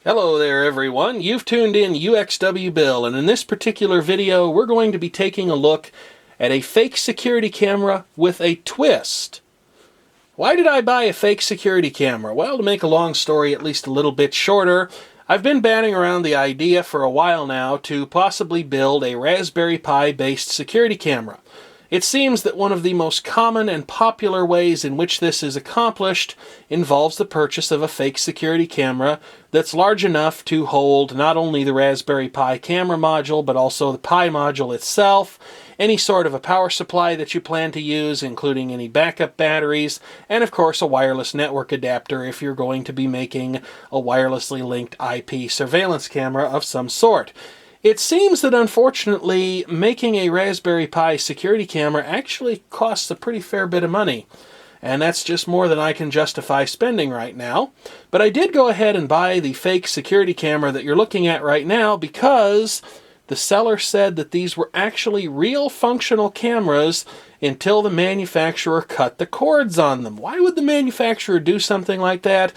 Hello there everyone, you've tuned in uxwbill, and in this particular video we're going to be taking a look at a fake security camera with a twist. Why did I buy a fake security camera? Well, to make a long story at least a little bit shorter, I've been batting around the idea for a while now to possibly build a Raspberry Pi based security camera. It seems that one of the most common and popular ways in which this is accomplished involves the purchase of a fake security camera that's large enough to hold not only the Raspberry Pi camera module, but also the Pi module itself, any sort of a power supply that you plan to use, including any backup batteries, and of course a wireless network adapter if you're going to be making a wirelessly linked IP surveillance camera of some sort. It seems that unfortunately making a Raspberry Pi security camera actually costs a pretty fair bit of money. And that's just more than I can justify spending right now. But I did go ahead and buy the fake security camera that you're looking at right now because the seller said that these were actually real functional cameras until the manufacturer cut the cords on them. Why would the manufacturer do something like that?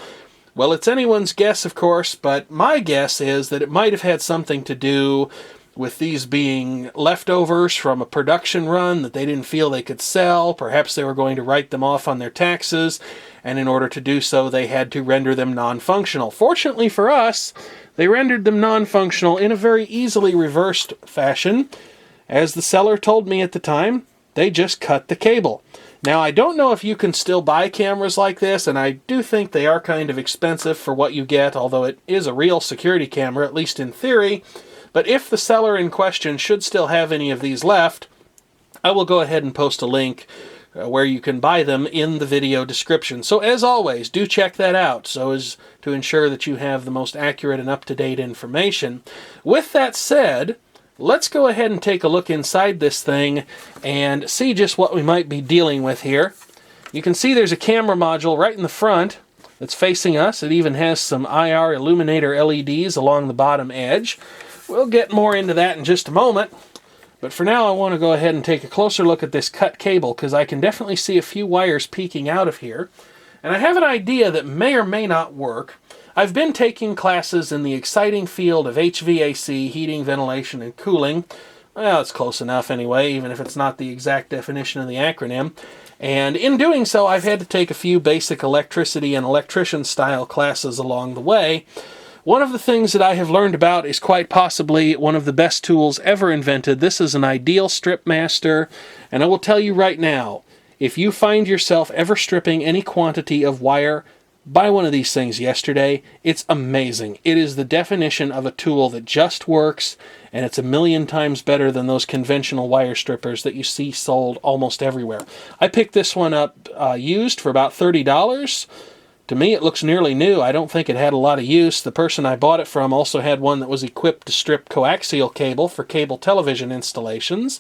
Well, it's anyone's guess, of course, but my guess is that it might have had something to do with these being leftovers from a production run that they didn't feel they could sell. Perhaps they were going to write them off on their taxes, and in order to do so, they had to render them non-functional. Fortunately for us, they rendered them non-functional in a very easily reversed fashion. As the seller told me at the time, they just cut the cable. Now, I don't know if you can still buy cameras like this, and I do think they are kind of expensive for what you get, although it is a real security camera, at least in theory. But if the seller in question should still have any of these left, I will go ahead and post a link where you can buy them in the video description. So as always, do check that out so as to ensure that you have the most accurate and up-to-date information. With that said, let's go ahead and take a look inside this thing and see just what we might be dealing with here. You can see there's a camera module right in the front that's facing us. It even has some IR illuminator LEDs along the bottom edge. We'll get more into that in just a moment. But for now, I want to go ahead and take a closer look at this cut cable because I can definitely see a few wires peeking out of here. And I have an idea that may or may not work. I've been taking classes in the exciting field of HVAC, heating, ventilation, and cooling. Well, it's close enough anyway, even if it's not the exact definition of the acronym. And in doing so, I've had to take a few basic electricity and electrician-style classes along the way. One of the things that I have learned about is quite possibly one of the best tools ever invented. This is an ideal strip master, and I will tell you right now, if you find yourself ever stripping any quantity of wire, buy one of these things yesterday. It's amazing. It is the definition of a tool that just works, and it's a million times better than those conventional wire strippers that you see sold almost everywhere. I picked this one up used for about $30. To me, it looks nearly new. I don't think it had a lot of use. The person I bought it from also had one that was equipped to strip coaxial cable for cable television installations.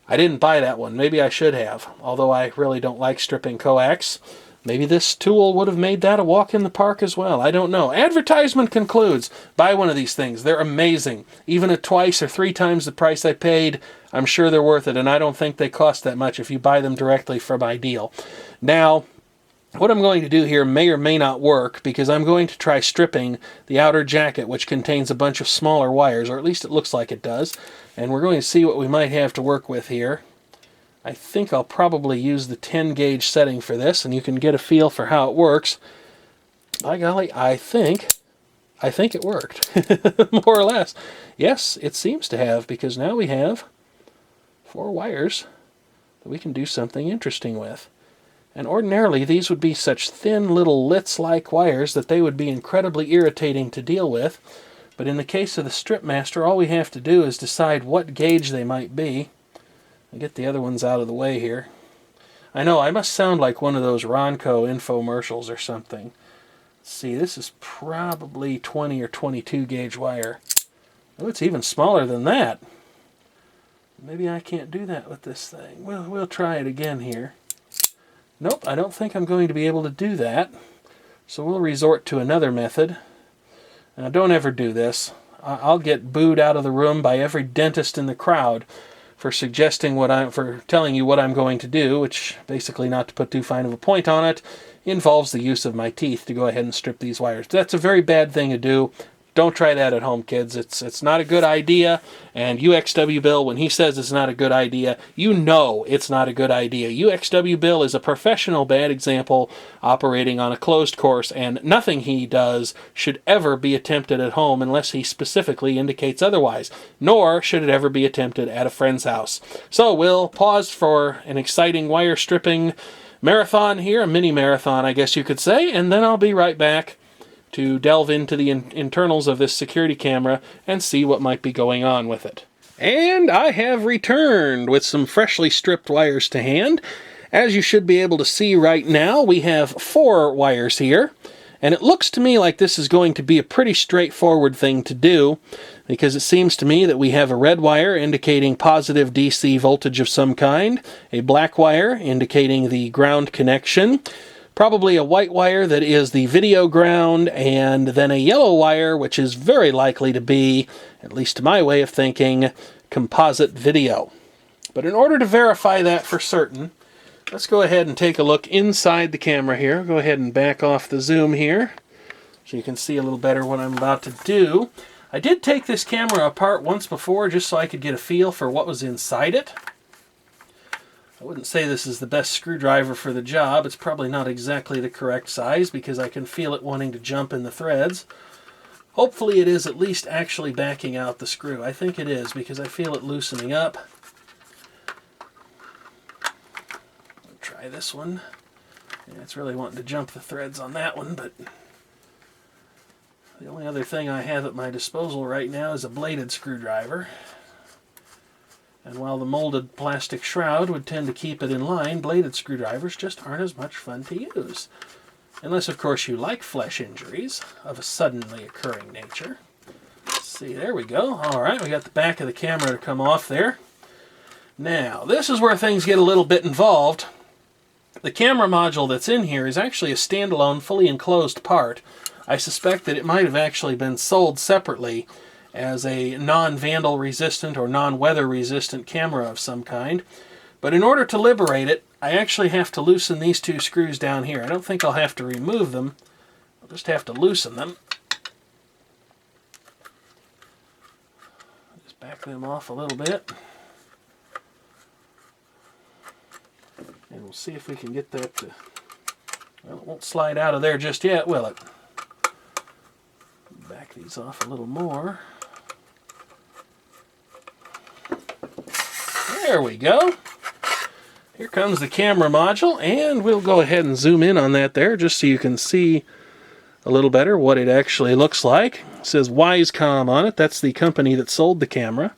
I didn't buy that one. Maybe I should have, although I really don't like stripping coax. Maybe this tool would have made that a walk in the park as well. I don't know. Advertisement concludes. Buy one of these things. They're amazing. Even at twice or three times the price I paid, I'm sure they're worth it, and I don't think they cost that much if you buy them directly from Ideal. Now, what I'm going to do here may or may not work because I'm going to try stripping the outer jacket, which contains a bunch of smaller wires, or at least it looks like it does. And we're going to see what we might have to work with here. I think I'll probably use the 10 gauge setting for this, and you can get a feel for how it works. By golly, I think it worked, more or less. Yes, it seems to have, because now we have 4 wires that we can do something interesting with. And ordinarily, these would be such thin little Litz-like wires that they would be incredibly irritating to deal with. But in the case of the Strip Master, all we have to do is decide what gauge they might be. I'll get the other ones out of the way here. I know, I must sound like one of those Ronco infomercials or something. Let's see, this is probably 20 or 22 gauge wire. Oh, it's even smaller than that. Maybe I can't do that with this thing. Well, we'll try it again here. Nope, I don't think I'm going to be able to do that. So we'll resort to another method. Now, don't ever do this. I'll get booed out of the room by every dentist in the crowd for telling you what I'm going to do, which, basically, not to put too fine of a point on it, involves the use of my teeth to go ahead and strip these wires. That's a very bad thing to do. don't try that at home, kids. It's not a good idea. And uxwbill, when he says it's not a good idea, you know it's not a good idea. uxwbill is a professional bad example operating on a closed course, and nothing he does should ever be attempted at home unless he specifically indicates otherwise, nor should it ever be attempted at a friend's house. So we'll pause for an exciting wire stripping marathon here, a mini marathon, I guess you could say, and then I'll be right back to delve into the internals of this security camera and see what might be going on with it. And I have returned with some freshly stripped wires to hand. As you should be able to see right now, we have 4 wires here, and it looks to me like this is going to be a pretty straightforward thing to do, because it seems to me that we have a red wire indicating positive DC voltage of some kind, a black wire indicating the ground connection, probably a white wire that is the video ground, and then a yellow wire, which is very likely to be, at least to my way of thinking, composite video. But in order to verify that for certain, let's go ahead and take a look inside the camera here. Go ahead and back off the zoom here so you can see a little better what I'm about to do. I did take this camera apart once before just so I could get a feel for what was inside it. I wouldn't say this is the best screwdriver for the job. It's probably not exactly the correct size because I can feel it wanting to jump in the threads. Hopefully it is at least actually backing out the screw. I think it is because I feel it loosening up. I'll try this one. Yeah, it's really wanting to jump the threads on that one, but the only other thing I have at my disposal right now is a bladed screwdriver. And while the molded plastic shroud would tend to keep it in line, bladed screwdrivers just aren't as much fun to use. Unless, of course, you like flesh injuries of a suddenly occurring nature. Let's see, there we go. All right, we got the back of the camera to come off there. Now, this is where things get a little bit involved. The camera module that's in here is actually a standalone, fully enclosed part. I suspect that it might have actually been sold separately as a non-vandal resistant or non-weather resistant camera of some kind. But in order to liberate it, I actually have to loosen these 2 screws down here. I don't think I'll have to remove them. I'll just have to loosen them. Just back them off a little bit. And we'll see if we can get that to... Well, it won't slide out of there just yet, will it? Back these off a little more. There we go. Here comes the camera module, and we'll go ahead and zoom in on that there just so you can see a little better what it actually looks like. It says Wisecom on it. That's the company that sold the camera.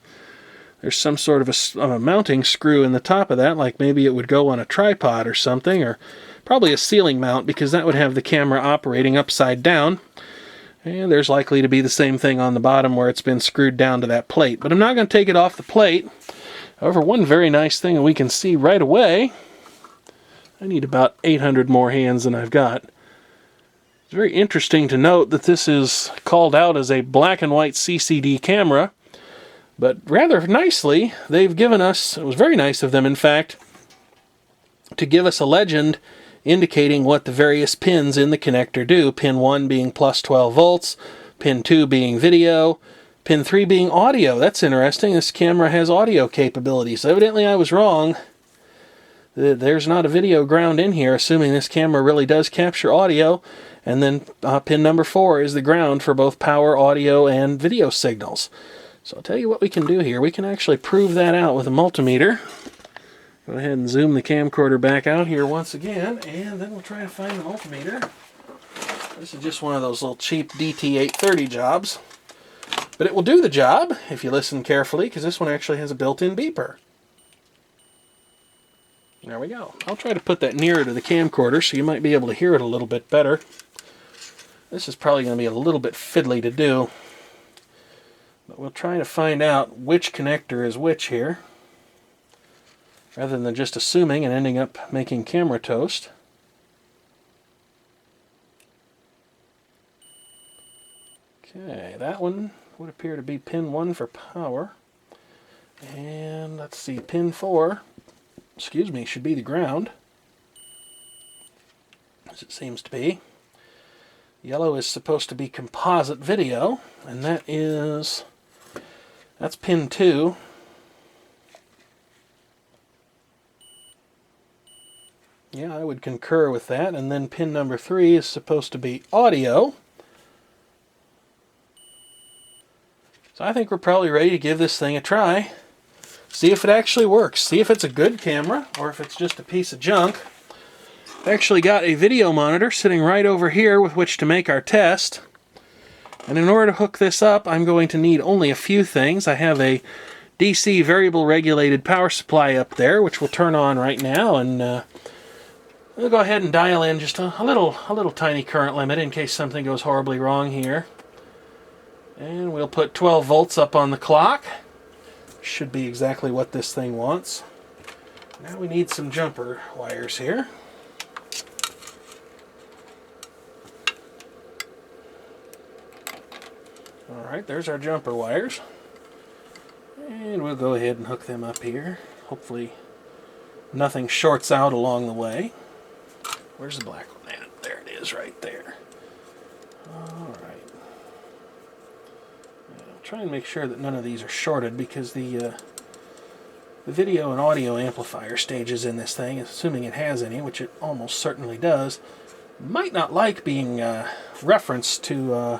There's some sort of a mounting screw in the top of that, like maybe it would go on a tripod or something, or probably a ceiling mount because that would have the camera operating upside down. And there's likely to be the same thing on the bottom where it's been screwed down to that plate. But I'm not going to take it off the plate. However, one very nice thing that we can see right away, I need about 800 more hands than I've got. It's very interesting to note that this is called out as a black and white CCD camera, but rather nicely, they've given us, it was very nice of them in fact, to give us a legend indicating what the various pins in the connector do. Pin 1 being plus 12 volts, pin 2 being video, pin 3 being audio. That's interesting. This camera has audio capabilities. Evidently I was wrong. There's not a video ground in here, assuming this camera really does capture audio. And then pin number 4 is the ground for both power, audio, and video signals. So I'll tell you what we can do here. We can actually prove that out with a multimeter. Go ahead and zoom the camcorder back out here once again, and then we'll try to find the multimeter. This is just one of those little cheap DT830 jobs. But it will do the job if you listen carefully, because this one actually has a built-in beeper. There we go. I'll try to put that nearer to the camcorder so you might be able to hear it a little bit better. This is probably going to be a little bit fiddly to do. But we'll try to find out which connector is which here, rather than just assuming and ending up making camera toast. Okay, that one would appear to be pin 1 for power. And let's see, pin 4, excuse me, should be the ground, as it seems to be. Yellow is supposed to be composite video, and that's pin 2. Yeah, I would concur with that. And then pin number 3 is supposed to be audio. So I think we're probably ready to give this thing a try. See if it actually works. See if it's a good camera or if it's just a piece of junk. I actually got a video monitor sitting right over here with which to make our test. And in order to hook this up, I'm going to need only a few things. I have a DC variable regulated power supply up there, which will turn on right now, and we'll go ahead and dial in just a little tiny current limit in case something goes horribly wrong here. And we'll put 12 volts up on the clock. Should be exactly what this thing wants. Now we need some jumper wires here. Alright, there's our jumper wires. And we'll go ahead and hook them up here. Hopefully nothing shorts out along the way. Where's the black one at? There it is, right there. Alright. I'll try and make sure that none of these are shorted, because the video and audio amplifier stages in this thing, assuming it has any, which it almost certainly does, might not like being referenced to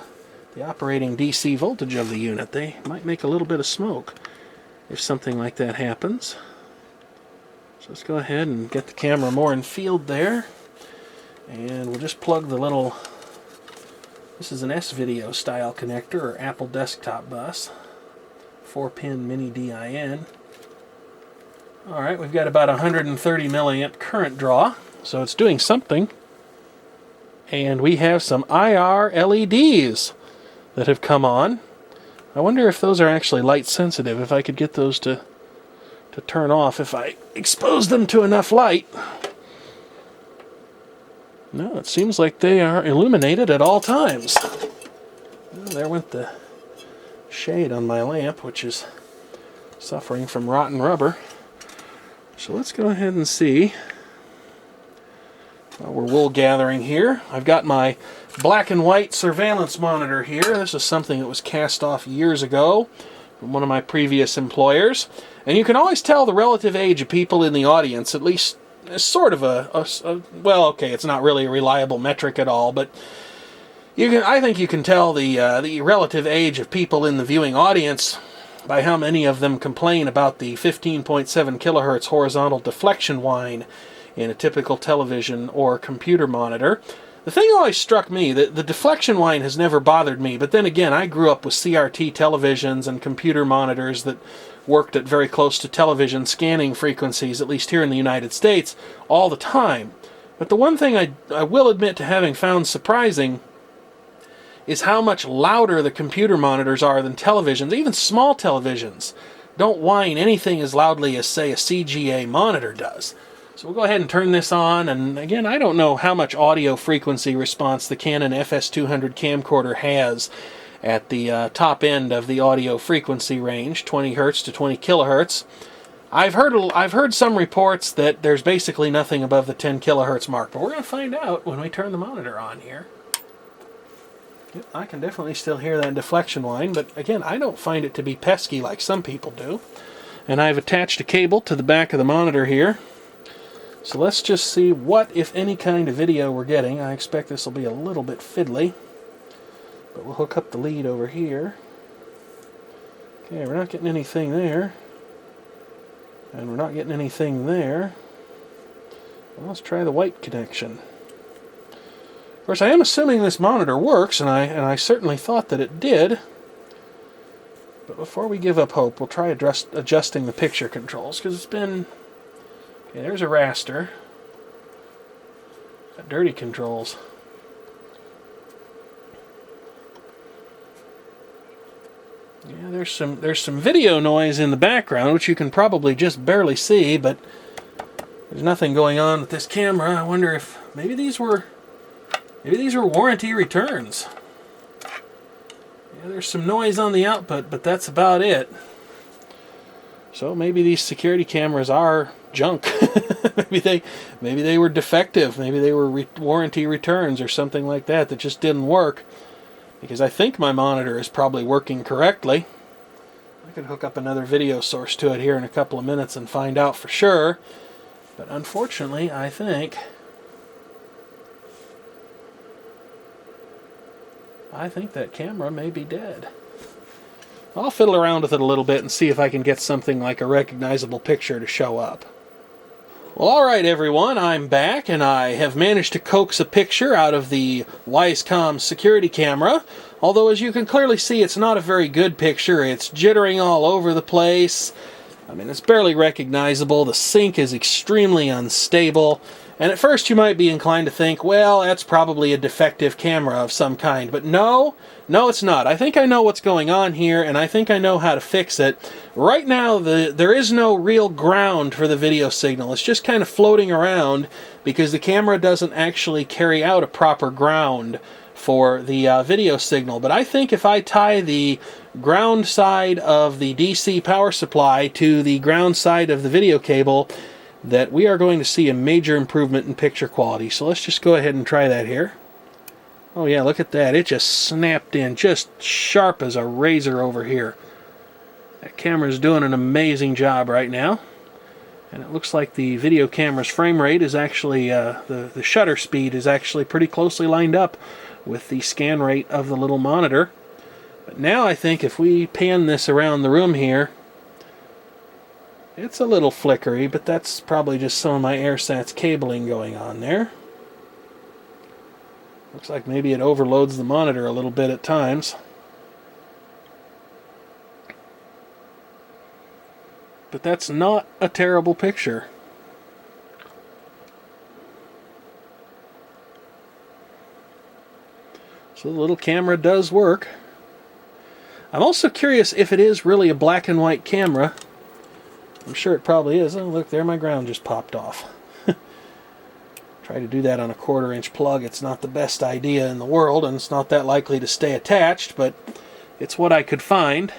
the operating DC voltage of the unit. They might make a little bit of smoke if something like that happens. So let's go ahead and get the camera more in field there. And we'll just plug the little, this is an S-Video style connector, or Apple desktop bus, 4-pin mini DIN. Alright, we've got about 130 milliamp current draw, so it's doing something. And we have some IR LEDs that have come on. I wonder if those are actually light sensitive, if I could get those to turn off if I expose them to enough light. No, it seems like they are illuminated at all times. Well, there went the shade on my lamp, which is suffering from rotten rubber. So let's go ahead and see. While we're wool gathering here, I've got my black and white surveillance monitor here. This is something that was cast off years ago from one of my previous employers. And you can always tell the relative age of people in the audience, at least sort of well, okay, it's not really a reliable metric at all, but I think you can tell the relative age of people in the viewing audience by how many of them complain about the 15.7 kilohertz horizontal deflection whine in a typical television or computer monitor. The thing always struck me, that the deflection whine has never bothered me, but then again, I grew up with CRT televisions and computer monitors that worked at very close to television scanning frequencies, at least here in the United States, all the time. But the one thing I will admit to having found surprising is how much louder the computer monitors are than televisions. Even small televisions don't whine anything as loudly as, say, a CGA monitor does. So we'll go ahead and turn this on, and again, I don't know how much audio frequency response the Canon FS200 camcorder has at the top end of the audio frequency range, 20 Hz to 20 kilohertz. I've heard some reports that there's basically nothing above the 10 kilohertz mark, but we're going to find out when we turn the monitor on here. Yep, I can definitely still hear that deflection whine, but again, I don't find it to be pesky like some people do. And I've attached a cable to the back of the monitor here. So let's just see what, if any, kind of video we're getting. I expect this will be a little bit fiddly, but we'll hook up the lead over here. Okay, we're not getting anything there, and we're not getting anything there. Well, let's try the white connection. Of course, I am assuming this monitor works, and I certainly thought that it did. But before we give up hope, we'll try adjusting the picture controls, because it's been... Okay, there's a raster. Got dirty controls. Yeah, there's some video noise in the background, which you can probably just barely see, but there's nothing going on with this camera. I wonder if maybe these were warranty returns. Yeah, there's some noise on the output, but that's about it. So maybe these security cameras are junk. maybe they were defective. Maybe they were warranty returns or something like that just didn't work. Because I think my monitor is probably working correctly. I could hook up another video source to it here in a couple of minutes and find out for sure. But unfortunately, I think that camera may be dead. I'll fiddle around with it a little bit and see if I can get something like a recognizable picture to show up. Well, alright everyone, I'm back, and I have managed to coax a picture out of the Wisecom security camera. Although, as you can clearly see, it's not a very good picture. It's jittering all over the place. I mean, it's barely recognizable. The sync is extremely unstable. And at first you might be inclined to think, well, that's probably a defective camera of some kind. But no, it's not. I think I know what's going on here, and I think I know how to fix it. Right now, there is no real ground for the video signal. It's just kind of floating around because the camera doesn't actually carry out a proper ground for the video signal. But I think if I tie the ground side of the DC power supply to the ground side of the video cable, that we are going to see a major improvement in picture quality. So let's just go ahead and try that here. Oh yeah, look at that. It just snapped in, just sharp as a razor over here. That camera's doing an amazing job right now. And it looks like the video camera's frame rate is actually, the shutter speed is actually pretty closely lined up with the scan rate of the little monitor. But now I think if we pan this around the room here, it's a little flickery, but that's probably just some of my AirSats cabling going on there. Looks like maybe it overloads the monitor a little bit at times. But that's not a terrible picture. So the little camera does work. I'm also curious if it is really a black and white camera. I'm sure it probably is. Oh, look, there my ground just popped off. Try to do that on a 1/4-inch plug. It's not the best idea in the world, and it's not that likely to stay attached, but it's what I could find.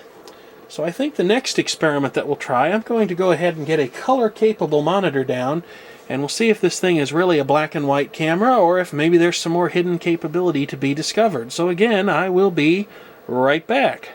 So I think the next experiment that we'll try, I'm going to go ahead and get a color-capable monitor down, and we'll see if this thing is really a black and white camera, or if maybe there's some more hidden capability to be discovered. So again, I will be right back.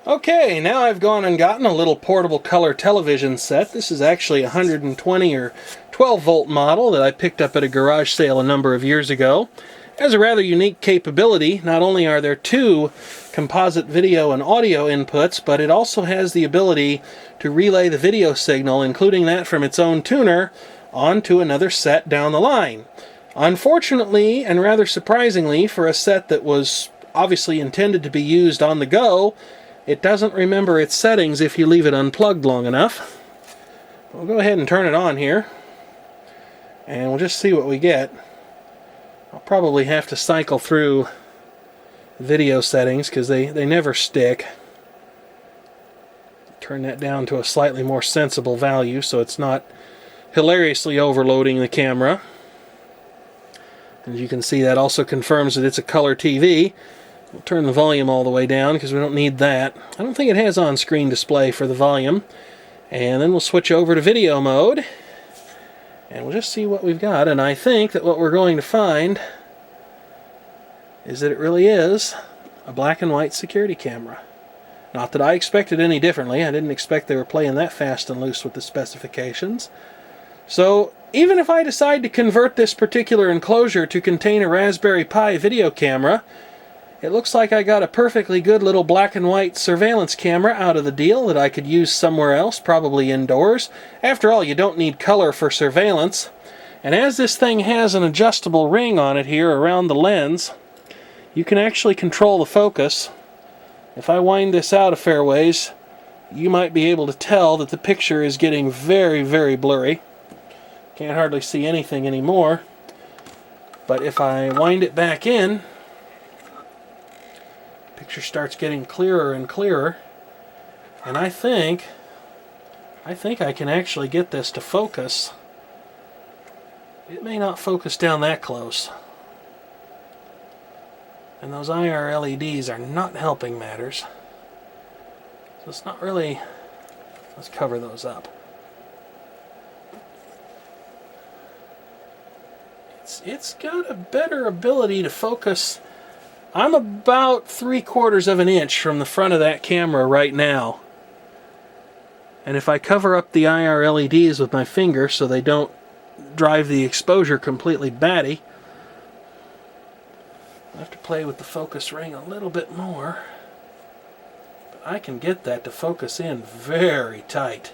Okay, now I've gone and gotten a little portable color television set. This is actually a 120 or 12 volt model that I picked up at a garage sale a number of years ago. It has a rather unique capability. Not only are there 2 composite video and audio inputs, but it also has the ability to relay the video signal, including that from its own tuner, onto another set down the line. Unfortunately, and rather surprisingly, for a set that was obviously intended to be used on the go, it doesn't remember its settings if you leave it unplugged long enough. We'll go ahead and turn it on here, and we'll just see what we get. I'll probably have to cycle through video settings because they never stick. Turn that down to a slightly more sensible value so it's not hilariously overloading the camera. As you can see, that also confirms that it's a color TV. We'll turn the volume all the way down because we don't need that. I don't think it has on-screen display for the volume. And then we'll switch over to video mode. And we'll just see what we've got. And I think that what we're going to find is that it really is a black and white security camera. Not that I expected any differently. I didn't expect they were playing that fast and loose with the specifications. So even if I decide to convert this particular enclosure to contain a Raspberry Pi video camera, it looks like I got a perfectly good little black and white surveillance camera out of the deal that I could use somewhere else, probably indoors. After all, you don't need color for surveillance. And as this thing has an adjustable ring on it here around the lens, you can actually control the focus. If I wind this out a fair ways, you might be able to tell that the picture is getting very, very blurry. Can't hardly see anything anymore. But if I wind it back in, picture starts getting clearer and clearer, and I think I can actually get this to focus. It may not focus down that close, and those IR LEDs are not helping matters. So it's not really Let's cover those up. It's got a better ability to focus. I'm about 3/4 of an inch from the front of that camera right now. And if I cover up the IR LEDs with my finger so they don't drive the exposure completely batty, I have to play with the focus ring a little bit more. But I can get that to focus in very tight.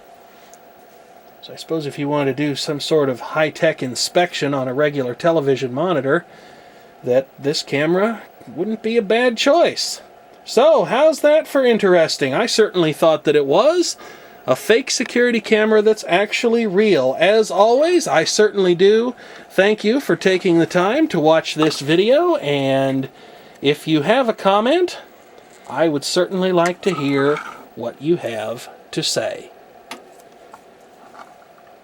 So I suppose if you want to do some sort of high-tech inspection on a regular television monitor, that this camera wouldn't be a bad choice. So, how's that for interesting? I certainly thought that it was. A fake security camera that's actually real. As always, I certainly do thank you for taking the time to watch this video, and if you have a comment, I would certainly like to hear what you have to say.